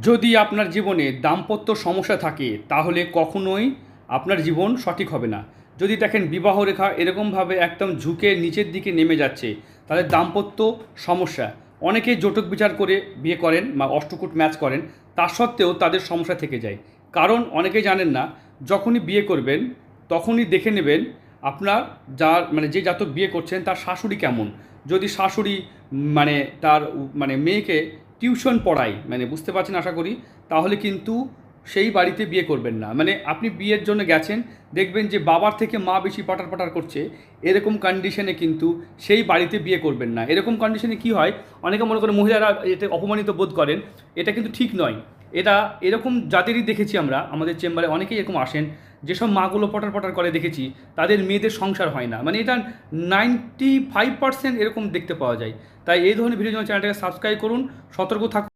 যদি আপনার জীবনে দাম্পত্য সমস্যা থাকে তাহলে কখনোই আপনার জীবন সঠিক হবে না। যদি দেখেন বিবাহ রেখা এরকমভাবে একদম ঝুঁকে নিচের দিকে নেমে যাচ্ছে, তাহলে দাম্পত্য সমস্যা। অনেকেই জটক বিচার করে বিয়ে করেন বা অষ্টকূট ম্যাচ করেন, তা সত্ত্বেও তাদের সমস্যা থেকে যায়। কারণ অনেকেই জানেন না, যখনই বিয়ে করবেন তখনই দেখে নেবেন আপনার যার মানে যে জাতক বিয়ে করছেন তার শাশুড়ি কেমন। যদি শাশুড়ি মানে তার মেয়েকে টিউশন পড়ায়, বুঝতে পারছেন আশা করি, তাহলে কিন্তু সেই বাড়িতে বিয়ে করবেন না। আপনি বিয়ের জন্য গেছেন, দেখবেন যে বাবার থেকে মা বেশি পাটার পাটার করছে, এরকম কন্ডিশনে কিন্তু সেই বাড়িতে বিয়ে করবেন না। এরকম কন্ডিশনে কি হয়, অনেকে মনে করেন মহিলারা এতে অপমানিত বোধ করেন, এটা কিন্তু ঠিক নয়। এটা এরকম যাদেরই দেখেছি আমরা আমাদের চেম্বারে অনেকেই এরকম আসেন, যেসব মাগুলো পটার পটার করে দেখেছি তাদের মেয়েদের সংসার হয় না। এটা 95% এরকম দেখতে পাওয়া যায়। তাই এই ধরনের ভিডিও জন্য চ্যানেলটাকে সাবস্ক্রাইব করুন, সতর্ক থাকুন।